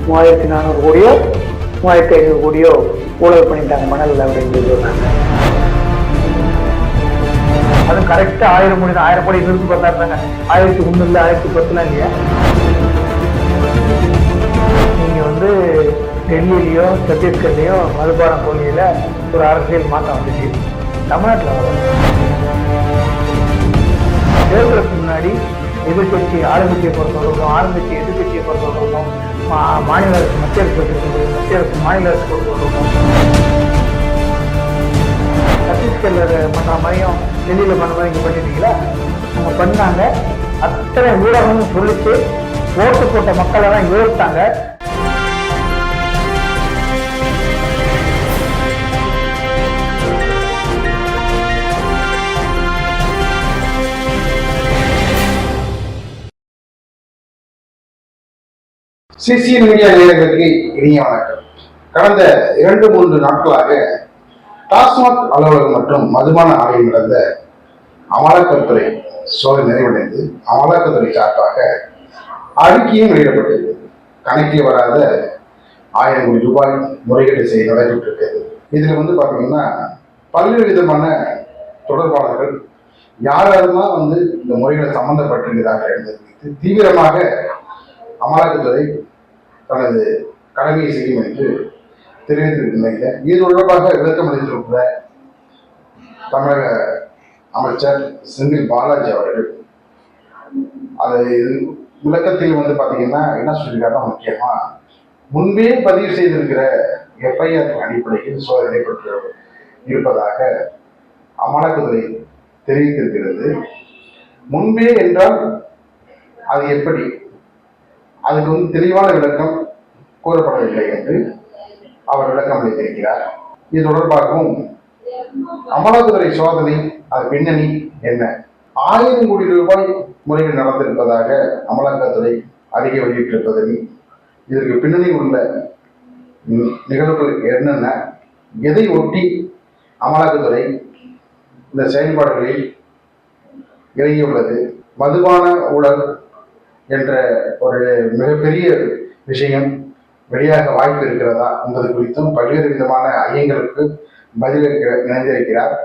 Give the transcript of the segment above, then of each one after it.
3400 கோடியோ 3500 கோடியோ ஊழல் பண்ணிட்டாங்க மணல் அப்படின்னு சொல்றாங்க. அது கரெக்டா 1000 கோடி நிறுத்தி பார்த்தாருந்தாங்க. 1001 இல்லை 1010 இல்லையா? நீங்க வந்து டெல்லியிலயோ சத்தீஸ்கர்லயோ மதுபான கொள்கையில ஒரு அரசியல் மாற்றம் வந்துச்சு. தமிழ்நாட்டில் வர தேர்தலுக்கு முன்னாடி எதிர்கட்சி ஆளுங்கட்சியை பொறுத்தவரைக்கும், ஆளுங்கட்சி எதிர்கட்சியை பொறுத்தவரைக்கும், மாநில அரசு மத்திய அரசு மத்திய அரசு மாநில அரசு பொறுத்தவரைக்கும் சத்தீஸ்கர்ல பண்ற மாதிரியும் டெல்லியில பண்ற மாதிரி இங்க பண்ணிட்டீங்களா? அவங்க பண்ணாங்க. அத்தனை ஊடகமும் சொல்லிச்சு. ஓட்டு போட்ட மக்களை தான் யோசித்தாங்க. சிசிஎன் மீடியா நேயர்களுக்கு இனிய வணக்கம். கடந்த 2-3 நாட்களாக டாஸ்மாக் அலுவலகம் மற்றும் மதுபான ஆலையில் நடந்த அமலாக்கத்துறை சோதனை நிறைவடைந்து அமலாக்கத்துறை சார்பாக அறிக்கையும் வெளியிடப்பட்டது. கணக்கில் வராத 1000 கோடி ரூபாய் முறைகேடு செய்ய நடைபெற்றிருக்கிறது. இதில் பார்த்தீங்கன்னா பல்வேறு விதமான தொடர்பாளர்கள் யாரெல்லாம் இந்த முறைகளை சம்பந்தப்பட்டிருக்கிறார்கள் என்பது தீவிரமாக அமலாக்கத்துறை தனது கடமையை செய்யும் என்று தெரிவித்திருக்கின்ற இது தொடர்பாக விளக்கம் அளித்திருக்கிற தமிழக அமைச்சர் செந்தில் பாலாஜி அவர்கள் அதை விளக்கத்தில் பார்த்தீங்கன்னா என்ன சொல்லியிருக்காங்க, முக்கியமா முன்பே பதிவு செய்திருக்கிற எஃப்ஐஆர் அடிப்படையில் சோதனை நடைபெற்று இருப்பதாக அமலாக்கத்துறை தெரிவித்திருக்கிறது. முன்பே என்றால் அது எப்படி? அதுக்கு தெளிவான விளக்கம் கூறப்படவில்லை என்று அவர் விளக்கம் அளித்திருக்கிறார். இது தொடர்பாகவும் அமலாக்கத்துறை சோதனை அது பின்னணி என்ன, 1000 கோடி ரூபாய் முறைகள் நடந்திருப்பதாக அமலாக்கத்துறை அறிக்கை வெளியிட்டிருப்பதில் இதற்கு பின்னணி உள்ள நிகழ்வுகள் என்னென்ன, எதை ஒட்டி அமலாக்கத்துறை இந்த செயல்பாடுகளில் இறங்கியுள்ளது, மதுபான ஊழல் என்ற ஒரு மிகப்பெரிய விஷயம் வெளியாக வாய்ப்பு இருக்கிறதா என்பது குறித்தும் பல்வேறு விதமான ஐயங்களுக்கு பதிலளிக்க இணைந்திருக்கிறார்.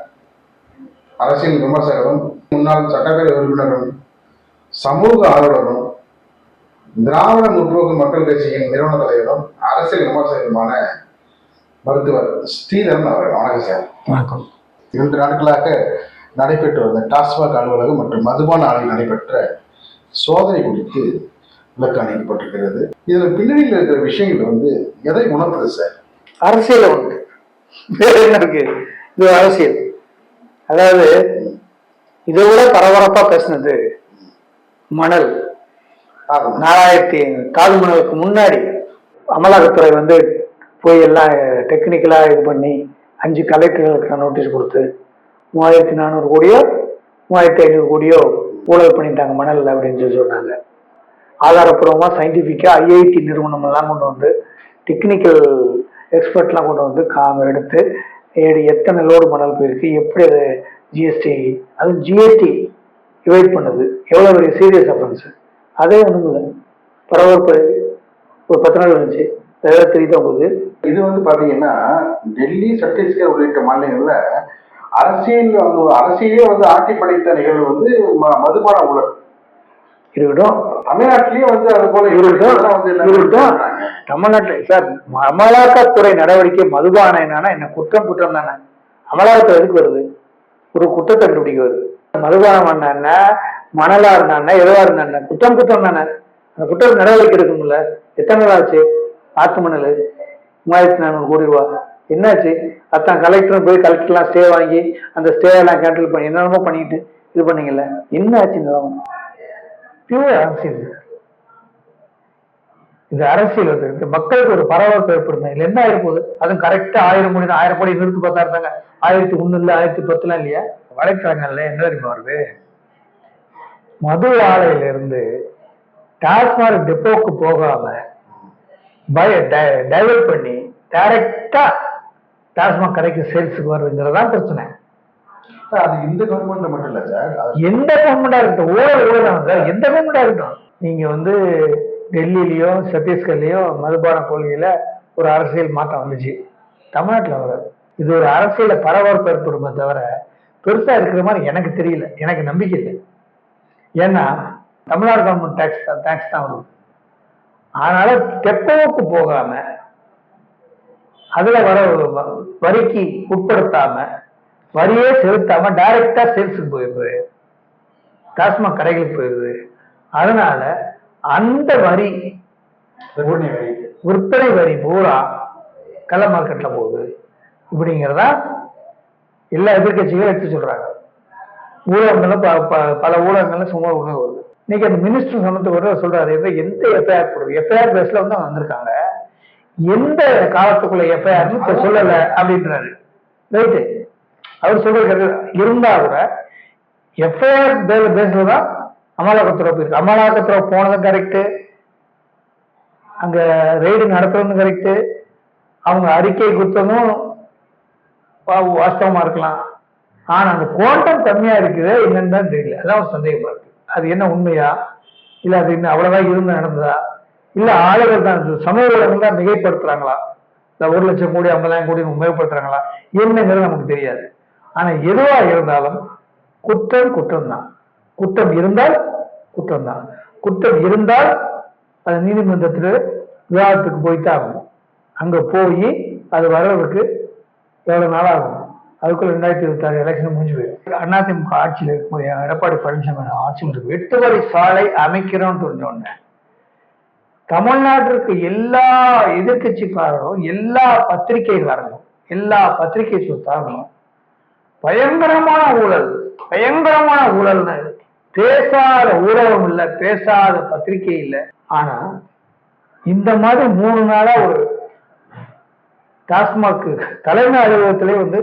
அரசியல் விமர்சகரும் முன்னாள் சட்டப்பேரவை உறுப்பினரும் சமூக ஆர்வலரும் திராவிட முற்போக்கு மக்கள் கட்சியின் நிறுவன தலைவரும் அரசியல் விமர்சகருமான மருத்துவர் ஸ்ரீதரன் அவர்கள். வணக்கம் சார். வணக்கம். 2 நாட்களாக நடைபெற்று வந்த டாஸ்மாக் அலுவலகம் மற்றும் மதுபான ஆலையில் நடைபெற்ற சோதனை குறித்து விளக்கம் அளிக்கப்பட்டிருக்கிறது. இதுல பின்னணியில் இருக்கிற விஷயங்கள் எதை உணர்த்துது சார்? அரசியல் உண்டு, வேற என்ன இருக்கு? இது அரசியல். அதாவது இதை விட பரபரப்பா பேசினது மணல். 4000 காது மணலுக்கு முன்னாடி அமலாக்கத்துறை போய் எல்லாம் டெக்னிக்கலா இது பண்ணி 5 கலெக்டர்களுக்கு நோட்டீஸ் கொடுத்து 3400 கோடியோ 3500 கோடியோ ஊழல் பண்ணிட்டாங்க மணல் அப்படின்னு சொன்னாங்க. ஆதாரப்பூர்வமா சயின்டிபிக்கா ஐஐடி நிறுவனம் எல்லாம் கொண்டு வந்து டெக்னிக்கல் எக்ஸ்பர்ட்லாம் கொண்டு வந்து எடுத்து எத்தனை லோடு மணல் போயிருக்கு, எப்படி அது ஜிஎஸ்டி டிவைட் பண்ணுது, எவ்வளவு பெரிய சீரியஸ் அஃபென்ஸ், அதே ஒண்ணும் இல்லை. பரபரப்பு ஒரு 10 நாள் இருந்துச்சு. தெரியுதான் போகுது. இது பாத்தீங்கன்னா டெல்லி, சத்தீஸ்கர் உள்ளிட்ட மாநிலங்கள்ல அரசியலே ஆட்சி படைத்த நிகழ்வு மதுபான ஊழல் இருக்கட்டும். தமிழ்நாட்டிலேயே அது போல இருக்கட்டும். தமிழ்நாட்டில் சார் அமலாக்கத்துறை நடவடிக்கை மதுபான என்ன குற்றம் தானே? அமலாக்கத்துறை எதுக்கு வருது? ஒரு குற்றத்தை கண்டுபிடிக்க வருது. மதுபானம் என்ன, மணலா இருந்தா எதுவா இருந்தா குற்றம் தானே? அந்த குற்றம் நடவடிக்கை எடுக்கும்ல. எத்தனை நாள் ஆச்சு? ஆத்து மணல் 3400 கோடி ரூபா என்னாச்சு? அத்தான் கலெக்டர் போய் கலெக்டர்லாம் ஸ்டே வாங்கி அந்த ஸ்டே எல்லாம் கேன்சல் பண்ணி என்னென்னமோ பண்ணிட்டு இது பண்ணீங்கல்ல, என்ன ஆச்சு? பியூர் அரசியல். இது அரசியல் இருக்கு. மக்களுக்கு ஒரு பரபரப்பு ஏற்படுத்த இதுல என்ன ஆயிருப்போகுது? அதுவும் கரெக்டா 1000 கோடி நிறுத்தி பார்த்தா இருந்தாங்க. 1001 இல்லை 1010 இல்லையா? வலைத்தளங்கள்ல என்ன தெரியுமா வருது? மது ஆலையில இருந்து டாஸ்மாக் டெப்போக்கு போகாம டைவர்ட் பண்ணி டைரக்டா டாஸ்மாக் கடைக்கு சேல்ஸுக்கு வருதுங்கிறதான் பிரச்சனை. அது இந்த கவர்மெண்ட் மட்டும் இல்ல சார், எந்த கவர்மெண்டா இருக்கட்டும் ஊழல் தான் சார். எந்த கவர்மெண்டா இருக்கட்டும், நீங்க டெல்லியிலையோ சத்தீஸ்கர்லேயோ மதுபான கொள்கையில் ஒரு அரசியல் மாற்றம் வந்துச்சு. தமிழ்நாட்டில் வராது. இது ஒரு அரசியல பரபரப்பு ஏற்படுமே தவிர பெருசாக இருக்கிற மாதிரி எனக்கு தெரியல, எனக்கு நம்பிக்கை இல்லை. ஏன்னா தமிழ்நாடு கவர்மெண்ட் டேக்ஸ் தான் வருது. அதனால டெப்போவுக்கு போகாம அதுல வர வரிக்கு உட்படுத்தாம வரியே செலுத்தாம டைரக்டா சேல்ஸுக்கு போயிடுது, டாஸ்மாக் கடைகளுக்கு போயிடுது. அதனால அந்த வரி விற்பனை வரி பூரா கள்ள மார்க்கெட்ல போகுது. இப்படிங்கிறதா எல்லா எதிர்கட்சிகளும் எடுத்து சொல்றாங்க. ஊடகங்களும் பல ஊடகங்களும் சும்மா உணவு வருது. இன்னைக்கு அந்த மினிஸ்டர் சம்பந்தப்பட்ட சொல்றாரு, எந்த எஃப்ஐஆர் போடுறது, எஃப்ஐஆர் பேஸ்ல வந்து வந்திருக்காங்க, எந்த காலத்துக்குள்ள எஃப்ஐஆர் இப்ப சொல்லல அப்படின்றாரு. ரைட்டு, அவர் சொல்றது இருந்தா கூட எஃப்ஐஆர் பேஸ்ல தான் அமலாக்கத்துறை போயிருக்கு. அமலாக்கத்துறை போனதும் கரெக்டு, அங்க ரெய்டு நடத்துறதும் கரெக்டு, அவங்க அறிக்கை கொடுத்ததும் வாஸ்தவமா இருக்கலாம். ஆனா அந்த குவாண்டம் கம்மியா இருக்குது என்னன்னு தான் தெரியல. அதான் ஒரு சந்தேகமா இருக்கு. அது என்ன உண்மையா, இல்ல அது இன்னும் அவ்வளவுதான் இருந்து நடந்ததா, இல்ல ஆளுகள் தான் சமூக ஊடகங்கள் தான் மிகைப்படுத்துறாங்களா, இல்ல 1,00,000 கோடி 50,000 கோடி மிகைப்படுத்துறாங்களா என்னங்கிறது நமக்கு தெரியாது. ஆனா எதுவா இருந்தாலும் குற்றம் குற்றம் தான். குற்றம் இருந்தால் குற்றம் தான். குற்றம் இருந்தால் அது நீதிமன்றத்தில் விவாதத்துக்கு போய்தான் ஆகணும். அங்க போய் அது வர்றதுக்கு எவ்வளவு நாள் ஆகும்? அதுக்குள்ள 2026 எலெக்ஷன் முடிஞ்சு போயிடும். அதிமுக ஆட்சியில் இருக்கும்போது எடப்பாடி பழனிசாமி ஆட்சியில் இருக்கு 8 வழி சாலை அமைக்கிறோம்னு தெரிஞ்சோடனே தமிழ்நாட்டிற்கு எல்லா எதிர்கட்சிக்காரர்களும், எல்லா பத்திரிகைக்காரர்களும், எல்லா பத்திரிகை சொத்தாரர்களும் பயங்கரமான ஊழல், பயங்கரமான ஊழல்னு பேசாத ஊடகம் இல்லை, பேசாத பத்திரிகை இல்லை. ஆனா இந்த மாதிரி 3 நாளா ஒரு டாஸ்மாக் தலைமை அலுவலகத்திலே வந்து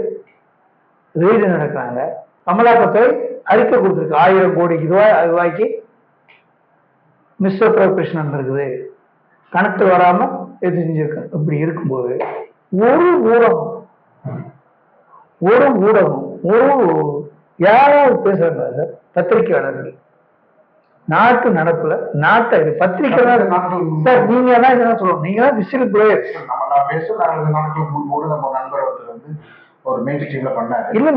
ரெய்டு நடக்கிறாங்க. அமலாக்கத்துறை அறிக்கை கொடுத்துருக்கு, 1000 கோடி ரூபாய்க்கு மிஸ்அப்ரோப்ரியேஷன் நடந்திருக்குது, கணக்கு வராம எது செஞ்சிருக்கு. இப்படி இருக்கும்போது ஒரு ஊடகம் யாராவது பேசுறாங்க சார்? பத்திரிகையாளர்கள் நாட்டு நடப்புல நாட்டை பத்திரிகை சார், நீங்க தான் இதெல்லாம் சொல்லணும். நீங்க தான் விசில் ப்ளோயர். நான் பேச 4 நாட்களுக்கு முன்போடு நம்ம நண்பர் ஒருத்தர் வந்து ஒரு மெயின் ஸ்ட்ரீம்ல பண்ணாரு. இல்ல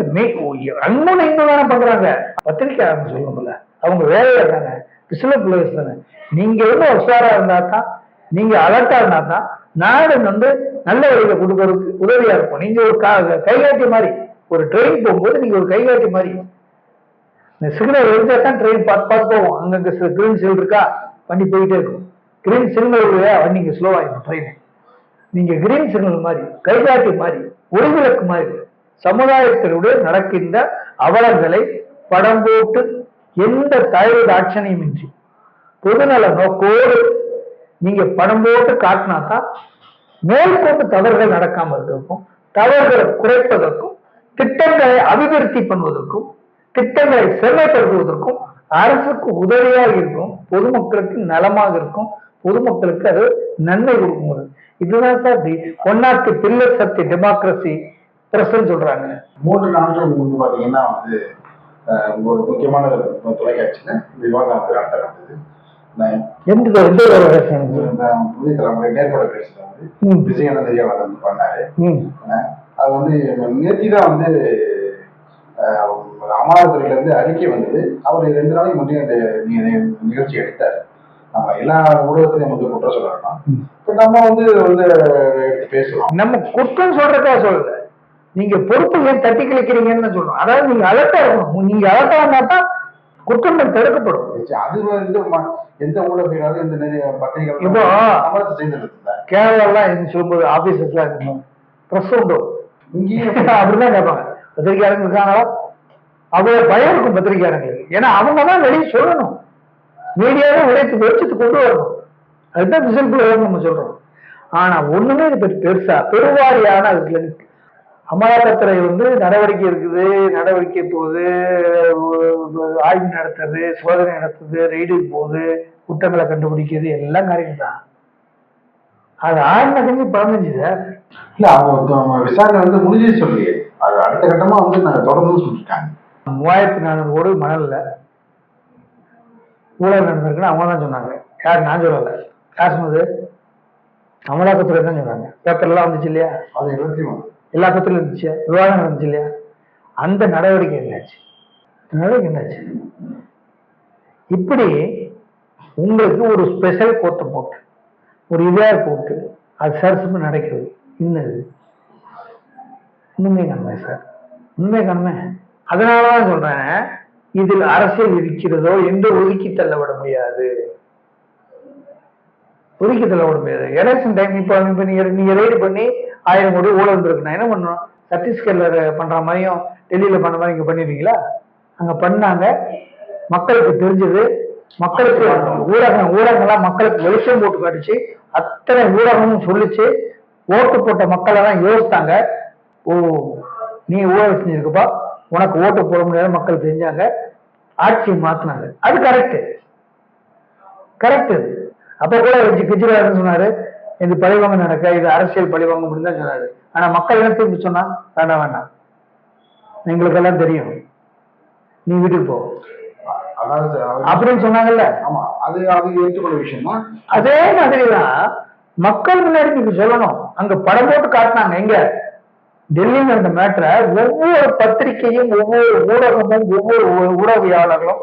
அன்புன்னு இங்க தானே பண்றாங்க. பத்திரிகையாளர்கள் சொல்லணும்ல, அவங்க வேலையா தானே, விசில் ப்ளோயர்ஸ் தானே. நீங்க வந்து உஷாரா இருந்தா தான், நீங்க அலர்ட்டா இருந்தா தான் நாடு வந்து நல்ல வழியில கொடுக்கறதுக்கு உதவியா இருக்கும். நீங்க ஒரு கைகாட்டி மாதிரி, ஒரு ட்ரெயின் போகும்போது நீங்க ஒரு கைகாட்டி மாதிரி, இந்த சிக்னல் இருந்தா தான் ட்ரெயின் பார்த்து போவோம். அங்கங்க கிரீன் சிக்னல் இருக்கா, வண்டி போயிட்டே இருக்கும். கிரீன் சிக்னல் வண்டிங்க ஸ்லோவாயிடும் ட்ரெயின். நீங்க கிரீன் சிக்னல் மாதிரி, கைகாட்டி மாதிரி, ஒளிவிளக்கு மாதிரி சமுதாயத்தினுடைய நடக்கின்ற அவலங்களை படம் போட்டு எந்த தயவு தாட்சணையும் இன்றி பொதுநல நோக்கோடு நீங்க படம் போட்டு காட்டினா தான் மேற்கொண்டு தவறுகள் நடக்காம இருக்கிறதுக்கும், தவறுகளை குறைப்பதற்கும், திட்டங்களை அபிவிருத்தி பண்ணுவதற்கும், திட்டங்களை செம்மைப்படுத்துவதற்கும் அரசுக்கு உதவியாக இருக்கும், பொதுமக்களுக்கு நலமாக இருக்கும், பொதுமக்களுக்கு அது நன்மை கொடுக்கும். இதுதான் சார் ஒன்னாட்டு பில்லர்ஸ் ஆஃப் தி டெமோக்ரஸி பிரசன் சொல்றாங்க. 3 நாட்களுக்கு முன்பு பாத்தீங்கன்னா வந்து ஒரு முக்கியமான தொலைக்காட்சியில விவாதம் வந்து நடத்தப்பட்டது. புதிய தலைமுறை நேர்பட பேசுறது வந்து விஜயானந்த் வந்து பண்ணாரு. அது வந்து நேத்திதான் வந்து அமலாக்கத்துறையில இருந்து அறிக்கை வந்தது. அவர் 2 நாளைக்கு முன்னே அந்த நிகழ்ச்சி எடுத்தாரு. நம்ம எல்லா ஊடகத்திலையும் வந்து குற்றம் சொல்லலாம், நம்ம வந்து எடுத்து பேசலாம். நம்ம குற்றம் சொல்றதா சொல்லல, நீங்க பொறுப்பு ஏன் தட்டி கழிக்கிறீங்கன்னு சொல்றோம். அதாவது நீங்க அலர்ட்டா இருக்கணும். நீங்க அலர்ட்டா இருந்தா குற்றங்கள் தடுக்கப்படும். அது வந்து எந்த ஊடகம் எந்த நிறைய பத்திரிகை இப்போ கேரளாலாம் சொல்லும்போது ஆபீசர்ஸ்லாம் இருக்கணும், பிரஸ் உண்டோ இங்கேயும் அப்படிதான் கேட்பாங்க. பத்திரிகையாளர்கள் இருக்காங்களா? அவ்வளவு பயம் இருக்கும் பத்திரிகையாளர்களுக்கு. ஏன்னா அவங்க தான் வெளியே சொல்லணும், மீடியாவே வெளிச்சத்துக்கு கொண்டு வரணும். அதுதான் விசில் ப்ளோயர் நம்ம சொல்றோம். ஆனா ஒண்ணுமே இது பெருசா பெருவாரியான அதுல அமலாக்கத்துறை வந்து நடவடிக்கை இருக்குது, நடவடிக்கை போகுது, ஆய்வு நடத்துறது, சோதனை நடத்துது, ரெய்டுக்கு போகுது, குற்றங்களை கண்டுபிடிக்கிறது, எல்லாம் காரியம் தான். அது 1000 15 சார். இல்ல அவங்க விசாரணை வந்து முடிஞ்சு சொல்லி அது அடுத்த கட்டமா வந்து நாங்க தொடர்ந்து சொல்லிட்டாங்க. 3400 கோடி மணல்ல ஊழல் நடந்திருக்குன்னு அவங்க தான் சொன்னாங்க. யார்? நான் சொல்லல. யார் சொன்னது? அமலாக்கத்துறை தான் சொன்னாங்க. பேப்பர்லாம் வந்துச்சு இல்லையா? அது எல்லாத்தையும் எல்லா பத்திரிலும் இருந்துச்சு, விவாதம் இருந்துச்சு இல்லையா? அந்த நடவடிக்கை என்னாச்சு? நடவடிக்கை என்னாச்சு? இப்படி உங்களுக்கு ஒரு ஸ்பெஷல் கோர்ட்டை போட்டு ஒரு இதா போட்டு அது சரசுப்பு நடக்கிறது. இன்னது உண்மை காணுமே சார், உண்மை காணுமே. அதனாலதான் சொல்றேன், இதில் அரசியல் இருக்கிறதோ என்று ஒதுக்கி தள்ளவிட முடியாது. ஒதுக்கி தள்ளவிட முடியாது. எலெக்ஷன் டைம் இப்ப நீங்க ரைடு பண்ணி 1000 கோடி ஊழல் இருக்கு, நான் என்ன பண்ணணும்? சத்தீஸ்கர்ல பண்ற மாதிரியும் டெல்லியில பண்ண மாதிரி இங்க பண்ணிருக்கீங்களா? அங்க பண்ணாங்க, மக்களுக்கு தெரிஞ்சது, மக்களுக்கு ஊடகங்கள்லாம் மக்களுக்கு வெளிச்சம் போட்டு காட்டுச்சு, அத்தனை ஊடகமும் சொல்லிச்சு, ஓட்டு போட்ட மக்கள் எல்லாம் யோசித்தாங்க, ஓ நீ ஊழல் செஞ்சிருக்கப்பா, உனக்கு ஓட்டு போட முடியாத மக்கள் செஞ்சாங்க, ஆட்சியை மாத்தினாங்க. அது கரெக்ட், கரெக்ட். அப்ப கூட கெஜ்ரிவால் சொன்னாரு, இது பழிவாங்க நடக்க, இது அரசியல் பழிவாங்க அப்படின்னு தான் சொன்னாரு. ஆனா மக்கள் என்ன திரும்பி சொன்னா, வேண்டாம் வேண்டாம், எங்களுக்கு எல்லாம் தெரியும், நீ வீட்டுக்கு போ அப்படின்னு சொன்னாங்கல்ல. ஆமா, அது ஏற்றுக்கொள்ள விஷயம் தான். அதே மாதிரிதான் மக்கள் முன்னாடி நீங்க சொல்லணும். அங்க படம் போட்டு காட்டினாங்க. எங்க டெல்லியில் நடந்த மேட்டரை ஒவ்வொரு பத்திரிகையும், ஒவ்வொரு ஊடகமும், ஒவ்வொரு ஊடகவியாளர்களும்,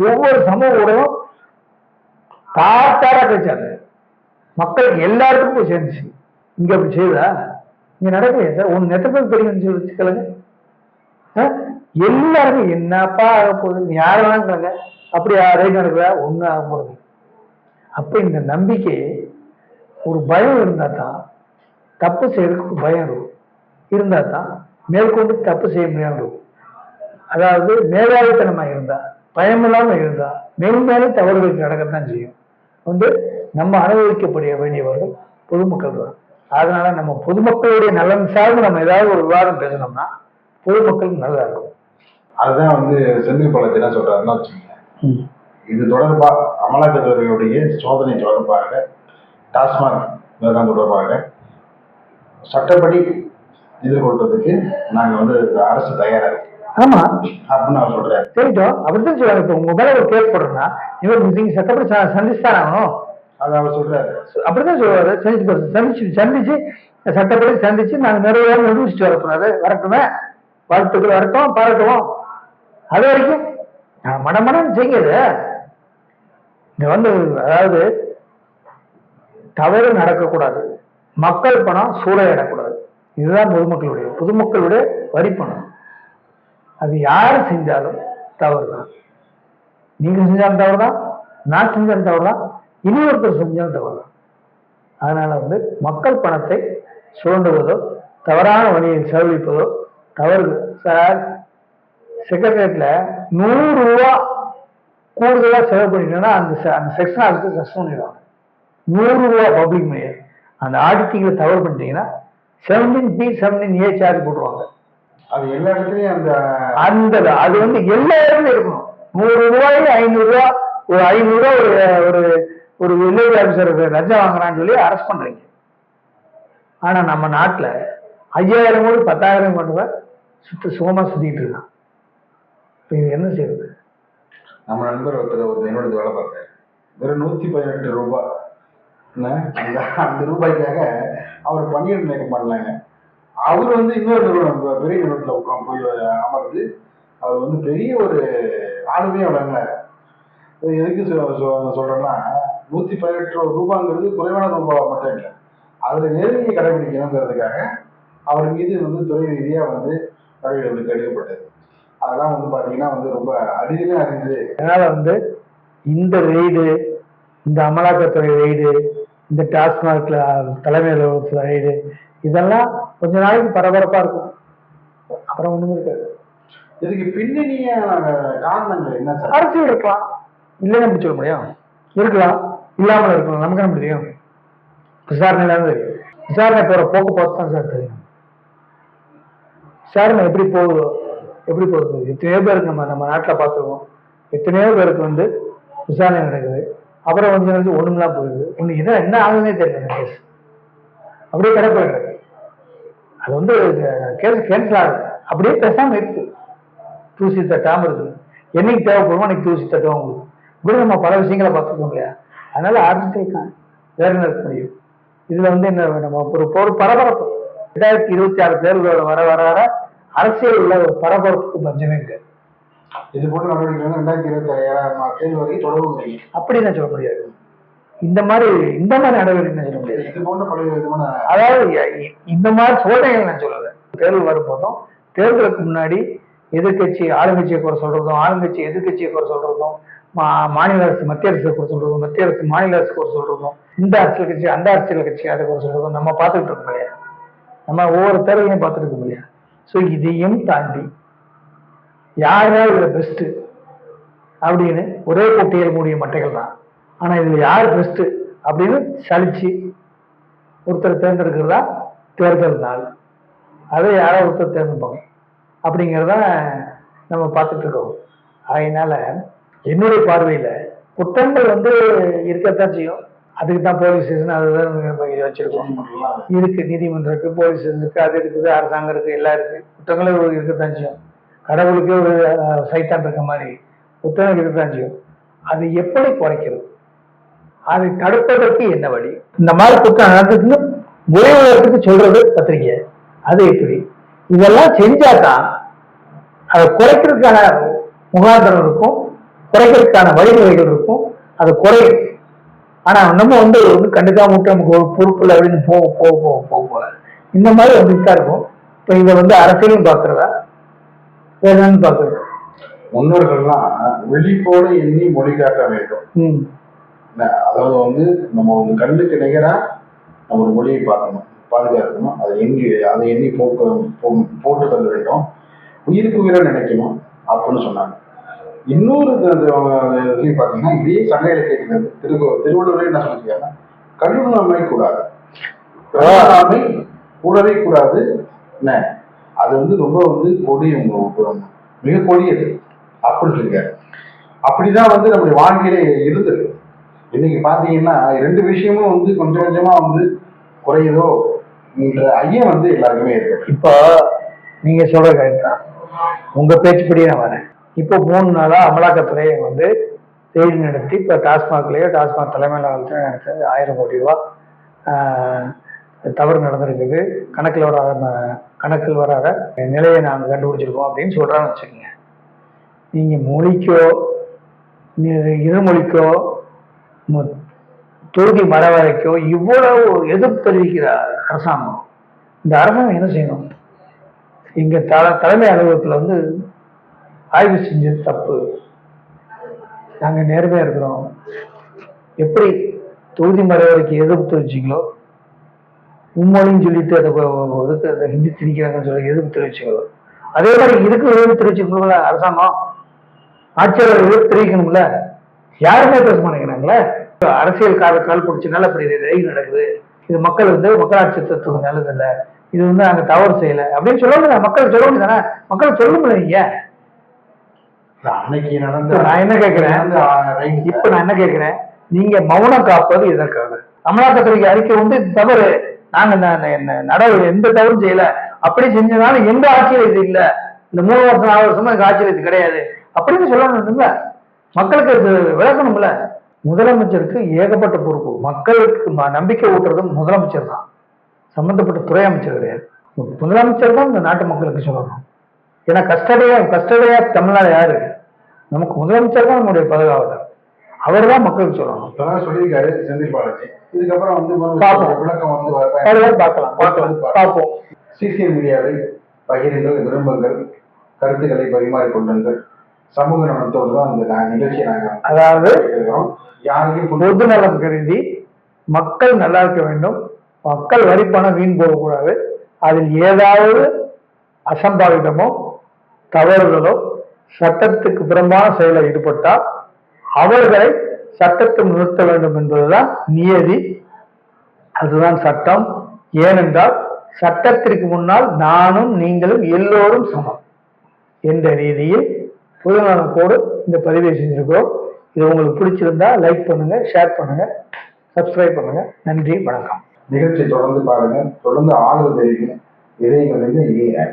ஒவ்வொரு சமூக ஊடகம் காட்டாரா கழிச்சாங்க. மக்களுக்கு எல்லாருக்கும் போய் சேர்ந்துச்சு. இங்க அப்படி செய்தா? இங்க நடக்கலையா சார்? ஒன்னு நெத்தப்பது தெரியும் சொல்லி எல்லாருக்கும் என்னப்பா ஆக போகுது, யார் வேணாங்கிறாங்க. அப்படி ரைட் நடக்குதா? ஒண்ணு ஆக போறது. அப்ப இந்த நம்பிக்கை, ஒரு பயம் இருந்தா தான் தப்பு செய்யறதுக்கு பயம் இருந்தா தான் மேற்கொண்டு தப்பு செய்ய முடியாம இருக்கும். அதாவது மேலாதித்தனமா இருந்தா, பயம் இல்லாம இருந்தா மேலும் மேலும் தவறுகளுக்கு நடக்கத்தான் செய்யும். நம்ம அனுபவிக்கப்பட வேண்டியவர்கள் பொதுமக்கள் தான். அதனால நம்ம பொதுமக்களுடைய நலன் சார்ந்து நம்ம ஏதாவது ஒரு விவாதம் பேசணும்னா பொதுமக்களுக்கு நல்லா இருக்கும். அதுதான் செந்தில் பாலாஜி என்ன சொல்றாருன்னா வச்சுக்கோங்க, இது தொடர்பா அமலாக்கத்துறையுடைய சோதனை தொடர்பாக, டாஸ்மாக் விவகாரம் தொடர்பாக சட்டப்படி எதிர்கொள்றதுக்கு நாங்க அரசு தயாரா இருக்கு. ஆமா அப்படின்னு அவர் சொல்றாரு. சரிட்டோம், அப்படித்தான் சொல்றாங்க. இப்ப உங்க மேல ஒரு கேஸ் போடுறேன்னா நீங்க சட்டப்படி சந்திச்சுதான் ஆகணும். அது அவர் சொல்றாரு. அப்படித்தான் சொல்றாரு. சந்திச்சு சட்டப்படி சந்திச்சு நாங்க நிறைய நிரூபிச்சுட்டு வரப்போறாரு. வரட்டுமே, வாழ்த்துக்கள் வரட்டும், பாராட்டுவோம். அது வரைக்கும் மனமனம் செய்யுது. அதாவது தவறு நடக்கக்கூடாது, மக்கள் பணம் சூறையிடக்கூடாது. இதுதான் பொதுமக்களுடைய வரி பணம். அது யாரு செஞ்சாலும் தவறு தான். நீங்க செஞ்சாலும் தவறு தான், நான் செஞ்சாலும் தவறு தான், இனி ஒருத்தர் செஞ்சாலும் தவறு தான். அதனால மக்கள் பணத்தை சுரண்டுவதோ தவறான வழியில் செலவழிப்பதோ தவறு. சார், செக்ரட்டரியேட்ல 100 ரூபா கூடுதலா செலவு பண்ணிட்டோம்னா அந்த செக்ஷன் ஆஃபீஸர் சஸ்பெண்ட் பண்ணிடுவாங்க. 100 ரூபா பப்ளிக் மணி. அந்த ஆடிட்டிங்ல தவறு பண்ணிட்டீங்கன்னா 17B 17A சார்ஜ் போட்டுருவாங்க. அது எல்லா இடத்துலயும் அது எல்லா இடத்துலயும் இருக்கணும். 100 ரூபாய் 500 ரூபா, ஒரு 500 ரூபா ஒரு வில்லேஜ் ஆபீசர் லஞ்சம் வாங்குறான்னு சொல்லி அரெஸ்ட் பண்றீங்க. ஆனா நம்ம நாட்டுல 5000 கோடி 10,000 கோடி சுகமா சுத்திட்டு இருக்கான். இது என்ன செய்யுது? நம்ம நண்பர் ஒருத்தர் என்னோட வேலை பார்த்தாரு. வெறும் 118 ரூபாய், அந்த ரூபாய்க்காக அவர் பணியிட நீக்கம் பண்ணலாங்க. அவர் இன்னொரு நிறுவனம், பெரிய நிறுவனத்துல போய் அமர்ந்து அவர் பெரிய ஒரு ஆளுமையா வழங்கினாரு. எதுக்கு சொல்றேன்னா, 118 ரூபாங்கிறது குறைவான ரூபாய் மட்டும் இல்லை, அதுல நேர்மையை கடைபிடிக்கணுங்கிறதுக்காக அவர் மீது துறை ரீதியா நடவடிக்கை எடுக்கப்பட்டது. அதெல்லாம் பாத்தீங்கன்னா ரொம்ப அரிதிலே அறிந்து. அதனால இந்த ரெய்டு, இந்த அமலாக்கத்துறை ரெய்டு, இந்த டாஸ்மாக்ல தலைமை அலுவலகத்துல ரெய்டு, இதெல்லாம் கொஞ்ச நாளைக்கு பரபரப்பா இருக்கும், அப்புறம் ஒண்ணுமே இருக்காது. இதுக்கு பின்னணிய காரணங்கள் என்ன? அரசியல் இருக்கலாம், இல்லைன்னு நம்ம சொல்ல முடியும். இருக்கலாம், இல்லாமல் இருக்கலாம், நமக்கு என்ன தெரியும்? விசாரணையில இருந்து விசாரணை போற போக்கு பார்த்து தான் சார் தெரியும். விசாரணை எப்படி போகுது? எத்தனையோ பேருக்கு நம்ம நாட்டில் பார்த்துருக்கோம். எத்தனையோ பேருக்கு விசாரணை நடக்குது, அப்புறம் கொஞ்சம் கழிச்சு ஒண்ணுலாம் போயிடுது. ஒண்ணு இதான் என்ன ஆகுதுன்னே தெரியல. கேஸ் அப்படியே கிடப்பிடுறது. அது கேஸ் கேன்சல் ஆகுது, அப்படியே பேசாம இருக்கு, தூசி தட்டாம இருக்கு. என்னைக்கு தேவைப்படுமோ அன்னைக்கு தூசி தட்டுவோம். உங்களுக்கு இப்படி நம்ம பல விஷயங்களை பார்த்துருக்கோம் இல்லையா? அதனால ஆரம்பிச்சிருக்காங்க. வேற என்ன இருக்க முடியும்? இதுல வந்து என்ன நம்ம ஒரு பரபரப்பு 2026 தேர்தலோட வர வர வர அரசியல் உள்ள ஒரு பரபரப்புக்கு பஞ்சமே இல்லை. இது போன்ற நடவடிக்கை வந்து 2027 தேர்தல் வரைக்கும் தொடரும் அப்படின்னு சொல்ல முடியாது. இந்த மாதிரி நடவடிக்கை சொல்ல முடியாது. இது போன்ற பல்வேறு விதமான அதாவது இந்த மாதிரி சோதனைகள் நான் சொல்லல. தேர்தல் வரும்போதும் தேர்தலுக்கு முன்னாடி எதிர்கட்சி ஆளுங்கட்சியை குறை சொல்றதும், ஆளுங்கட்சி எதிர்கட்சியை குறை சொல்றதும், மாநில அரசு மத்திய அரசு குறை சொல்றதும், மத்திய அரசு மாநில அரசு குறை சொல்றதும், இந்த அரசியல் கட்சி அந்த அரசியல் கட்சி அதை குறை சொல்றதும் நம்ம பார்த்துக்கிட்டு இருக்க முடியாது. நம்ம ஒவ்வொரு தேர்தலையும் பார்த்துட்டு இருக்க முடியாது. ஸோ இதையும் தாண்டி யாராவது இதுல பெஸ்ட் அப்படின்னு ஒரே போட்டியில் கூடிய மட்டைகள் தான். ஆனா இதுல யார் பெஸ்ட் அப்படின்னு சலிச்சு ஒருத்தர் தேர்ந்தெடுக்கிறதா தேர்தல் நாள். அதை யாரோ ஒருத்தர் தேர்ந்தெடுப்பாங்க அப்படிங்கிறத நம்ம பார்த்துட்டு இருக்கோம். அதனால என்னுடைய பார்வையில குற்றங்கள் வந்து இருக்கத்தான் செய்யும். அதுக்கு தான் போலீஸ் ஸ்டேஷன் அதுதான் வச்சிருக்கோம். இருக்கு, நீதிமன்றம் இருக்கு, போலீஸ் ஸ்டேஷன் இருக்கு, அது இருக்குது, அரசாங்கம் இருக்கு, எல்லாம் இருக்கு. குற்றங்களும் இருக்கத்தான் செய்யும். கடவுளுக்கே ஒரு சைத்தான் இருக்க மாதிரி குற்றங்கள் இருக்கத்தான் செய்யும். அது எப்படி குறைக்கிறது, அதை தடுப்பதற்கு என்ன வழி? இந்த மாதிரி குற்றம் நடந்ததுன்னு உலகத்துக்கு சொல்றது பத்திரிகை, அது எப்படி? இதெல்லாம் செஞ்சாதான் அதை குறைக்கிறதுக்கான முகாந்திரம் இருக்கும், குறைக்கிறதுக்கான வழிமுறைகள் இருக்கும், அது குறையும். ஆனா நம்ம வந்து கண்டுக்காம விட்டு நமக்கு ஒரு பொறுப்புல அப்படின்னு போக போக போக போக போக இந்த மாதிரி வந்துட்டு தான் இருக்கும். இப்ப இதை வந்து அரசியலும் பாக்குறதா வேணும்னு பாக்குறது. முன்னோர்கள்லாம் வெளிப்போட எண்ணி மொழி காட்ட வேண்டும். அதாவது வந்து நம்ம வந்து கண்ணுக்கு நிகரா நம்ம ஒரு மொழியை பார்க்கணும், பாதுகாக்கணும், அதை எண்ணி போட்டு தள்ள வேண்டும், உயிருக்கு உயிரை நினைக்கணும் அப்படின்னு சொன்னாங்க. இன்னொரு இதுலையும் பார்த்தீங்கன்னா இதே சங்க இலக்கியத்திலிருந்து திருவள்ளுவரே என்ன சொல்லியிருக்காங்கன்னா, கல்லுணாமை கூடாது, கல்லுணாமை கூடவே கூடாது என்ன, அது வந்து ரொம்ப வந்து மிக கொடியது அப்படின்னு சொல்லியிருக்காரு. அப்படிதான் வந்து நம்முடைய வாழ்க்கையிலே இருந்தது. இன்னைக்கு பாத்தீங்கன்னா ரெண்டு விஷயமும் வந்து கொஞ்சம் கொஞ்சமா வந்து குறையுதோ என்ற ஐயம் வந்து எல்லாருக்குமே இருக்கு. இப்போ நீங்க சொல்ற கரெக்ட் தான், உங்க பேச்சுப்படியே நான் வரேன். இப்போ 3 நாளா அமலாக்கத்துறையை வந்து செய்தி நடத்தி இப்போ டாஸ்மாக்லேயோ டாஸ்மாக் தலைமையில் நடத்தது 1000 கோடி ரூபா தவறு நடந்திருக்குது, கணக்கில் வராத நிலையை நாங்கள் கண்டுபிடிச்சிருக்கோம் அப்படின்னு சொல்றான்னு வச்சுக்கோங்க. நீங்க மொழிக்கோ இருமொழிக்கோ தொகுதி மரவரைக்கோ இவ்வளவு எதிர்ப்பு தெரிவிக்கிற அரசாங்கம், இந்த அரசாங்கம் என்ன செய்யணும்? இங்க தலைமை அலுவலகத்துல வந்து ஆய்வு செஞ்சது தப்பு, நாங்க நேர்மையா இருக்கிறோம். எப்படி தொகுதி மரவரைக்கு எதிர்ப்பு தெரிவிச்சிங்களோ, மும்மொழின்னு சொல்லிட்டு அதை ஹிந்தி திணிக்கிறாங்கன்னு சொல்லி எதிர்ப்பு தெரிவிச்சிங்களோ, அதே மாதிரி இதுக்கு எதிர்ப்பு தெரிவிச்சுக்கணும்ல அரசாங்கம். ஆட்சியாளர் எதிர்ப்பு தெரிவிக்கணும்ல, யாருமே பேச மாட்டேங்கிறாங்களே. அரசியல் கால் பிடிச்சனால அப்படி இது நடக்குது, இது மக்கள் வந்து மக்களாட்சி தத்துவம் நல்லது இல்லை, இது வந்து நாங்க தவறு செய்யல அப்படின்னு சொல்ல மக்கள் சொல்ல முடியுதானே? மக்கள் சொல்ல முடியல. நீங்க நான் என்ன கேட்கிறேன், இப்ப நான் என்ன கேட்கிறேன், நீங்க மௌனம் காப்பது இதற்காக. அமலாக்கத்துறைக்கு அறிக்கை வந்து தவறு, நாங்க எந்த தவறும் செய்யல, அப்படி செஞ்சதுனால எந்த ஆட்சியில் இது இல்ல, இந்த 3 வருஷம் 4 வருஷமா எங்க ஆட்சியில் இது கிடையாது அப்படின்னு சொல்லணும்ல, மக்களுக்கு இது விளக்கணும்ல. முதலமைச்சருக்கு ஏகப்பட்ட பொறுப்பு, மக்களுக்கு நம்பிக்கை ஊட்டுறதும் முதலமைச்சர் தான், சம்பந்தப்பட்ட துறை அமைச்சர் கிடையாது. முதலமைச்சர் தான் இந்த நாட்டு மக்களுக்கு சொல்லணும். ஏன்னா கஸ்டடியா தமிழ்நாடு யாரு? நமக்கு முதலமைச்சர் தான் நம்முடைய பாதுகாவலர், அவர் தான் மக்களுக்கு சொல்லணும். சொல்லியிருக்காரு செந்தில் பாலாஜி. இதுக்கப்புறம் வந்து விளக்கம் வந்து பார்ப்போம். சோசியல் மீடியாவை பகிருங்கள், விரும்புங்கள், கருத்துக்களை பரிமாறிக்கொள்ளுங்கள். சமூக நலத்தோடு தான் இந்த நிகழ்ச்சியை நாங்கள் அதாவது யாரையும் பொது நலம் கருதி மக்கள் நல்லா இருக்க வேண்டும், மக்கள் வரி பணம் வீண் போகக்கூடாது, அதில் ஏதாவது அசம்பாவிதமோ தவறுகளோ சட்டத்துக்கு புறம்பான செயலில் ஈடுபட்டால் அவர்களை சட்டத்தில் நிறுத்த வேண்டும் என்பதுதான் நியதி, அதுதான் சட்டம். ஏனென்றால் சட்டத்திற்கு முன்னால் நானும் நீங்களும் எல்லோரும் சமம் என்ற ரீதியில் பொதுநலத்தோடு இந்த பதிவை செஞ்சிருக்கிறோம். இது உங்களுக்கு பிடிச்சிருந்தா லைக் பண்ணுங்க, ஷேர் பண்ணுங்க, சப்ஸ்கிரைப் பண்ணுங்க. நன்றி, வணக்கம். நிகழ்ச்சியை தொடர்ந்து பாருங்க, தொடர்ந்து ஆதரவு தெரிவிங்க. இதயங்களிலிருந்து இனிய